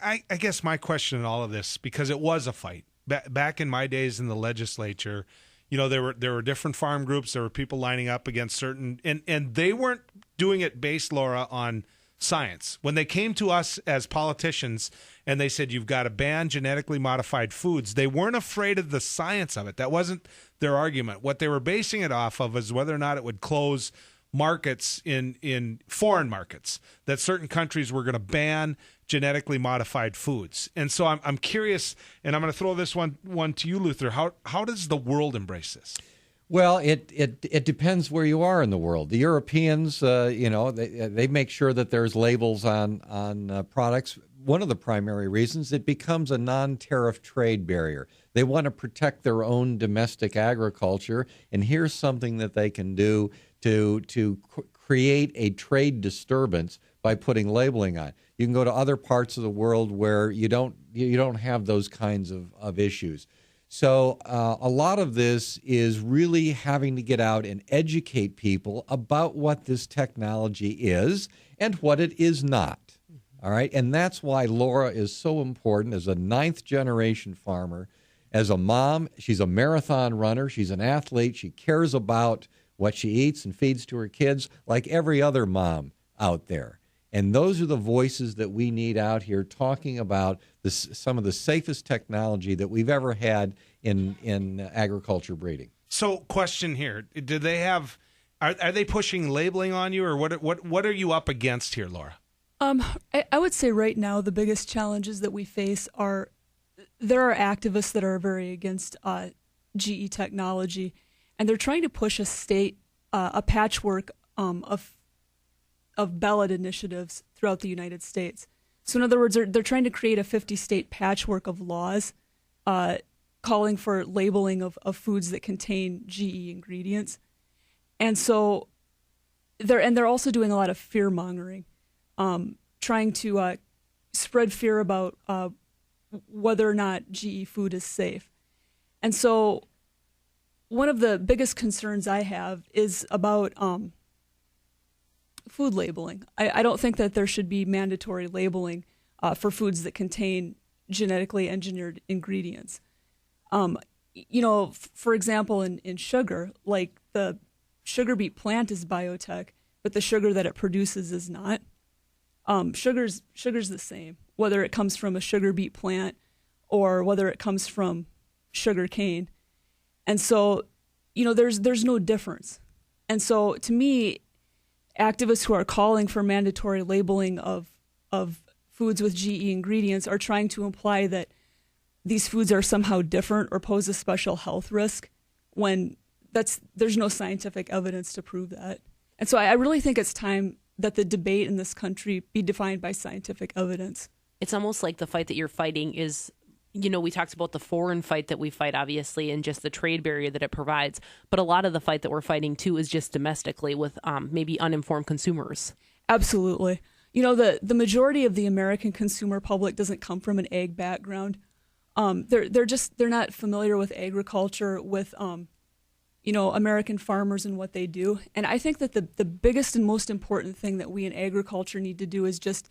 I guess my question in all of this, because it was a fight back in my days in the legislature, there were different farm groups. There were people lining up against certain, and they weren't doing it based, Laura, on science. When they came to us as politicians and they said, you've got to ban genetically modified foods, they weren't afraid of the science of it. That wasn't their argument. What they were basing it off of is whether or not it would close markets in foreign markets, that certain countries were going to ban genetically modified foods. And so I'm curious, and I'm going to throw this one to you, Luther. How does the world embrace this? Well, it depends where you are in the world. The Europeans, they make sure that there's labels on products. One of the primary reasons, it becomes a non-tariff trade barrier. They want to protect their own domestic agriculture, and here's something that they can do to create a trade disturbance by putting labeling on. You can go to other parts of the world where you don't have those kinds of issues. So a lot of this is really having to get out and educate people about what this technology is and what it is not. All right, and that's why Laura is so important as a ninth-generation farmer. As a mom, she's a marathon runner. She's an athlete. She cares about what she eats and feeds to her kids like every other mom out there. And those are the voices that we need out here talking about some of the safest technology that we've ever had in agriculture breeding. So, question here: do they have? Are they pushing labeling on you, or what are you up against here, Laura? I would say right now the biggest challenges that we face are there are activists that are very against GE technology, and they're trying to push a patchwork of ballot initiatives throughout the United States. So in other words, they're trying to create a 50-state patchwork of laws calling for labeling of foods that contain GE ingredients. And so they're also doing a lot of fear-mongering, trying to spread fear about whether or not GE food is safe. And so one of the biggest concerns I have is about food labeling. I don't think that there should be mandatory labeling for foods that contain genetically engineered ingredients. For example, in sugar, like the sugar beet plant is biotech, but the sugar that it produces is not. Sugar's the same, whether it comes from a sugar beet plant or whether it comes from sugar cane. And so, there's no difference. And so to me, activists who are calling for mandatory labeling of foods with GE ingredients are trying to imply that these foods are somehow different or pose a special health risk when there's no scientific evidence to prove that. And so I really think it's time that the debate in this country be defined by scientific evidence. It's almost like the fight that you're fighting is, we talked about the foreign fight that we fight, obviously, and just the trade barrier that it provides. But a lot of the fight that we're fighting, too, is just domestically with maybe uninformed consumers. Absolutely. The majority of the American consumer public doesn't come from an ag background. They're not familiar with agriculture, with American farmers and what they do. And I think that the biggest and most important thing that we in agriculture need to do is just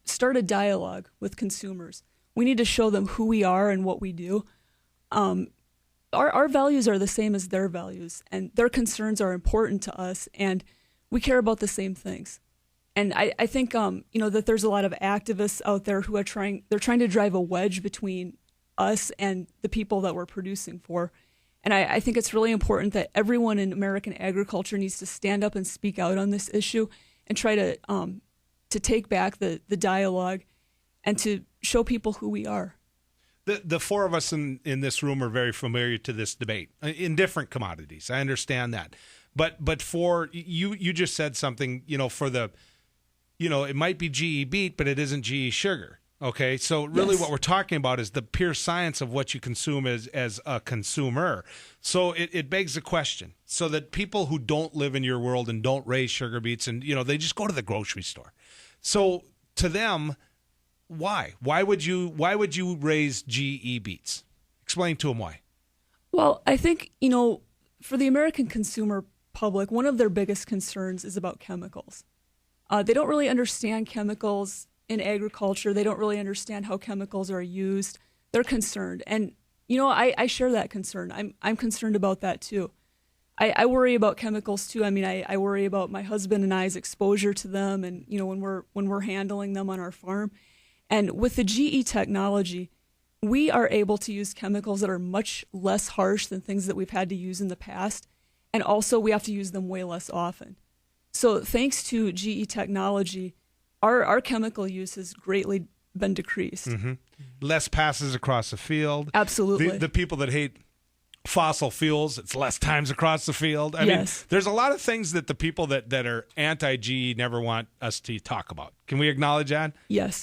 start a dialogue with consumers. We need to show them who we are and what we do. Our values are the same as their values, and their concerns are important to us, and we care about the same things. And I think that there's a lot of activists out there who are trying to drive a wedge between us and the people that we're producing for. And I think it's really important that everyone in American agriculture needs to stand up and speak out on this issue and try to take back the dialogue and to show people who we are. The four of us in this room are very familiar to this debate in different commodities. I understand that. But for you just said something, for the, it might be GE beet, but it isn't GE sugar. Okay, so really Yes. What we're talking about is the pure science of what you consume as a consumer. So it begs the question, so that people who don't live in your world and don't raise sugar beets and, they just go to the grocery store. So to them, why? Why would you raise GE beets? Explain to them why. Well, I think, for the American consumer public, one of their biggest concerns is about chemicals. They don't really understand chemicals. in agriculture. They don't really understand how chemicals are used. They're concerned. And, I share that concern. I'm concerned about that too. I worry about chemicals too. I mean, I worry about my husband and I's exposure to them, and when we're handling them on our farm. And with the GE technology, we are able to use chemicals that are much less harsh than things that we've had to use in the past, and also we have to use them way less often. So thanks to GE technology, our chemical use has greatly been decreased. Mm-hmm. Less passes across the field. Absolutely. The people that hate fossil fuels, it's less times across the field. I mean, there's a lot of things that the people that are anti-GE never want us to talk about. Can we acknowledge that? Yes.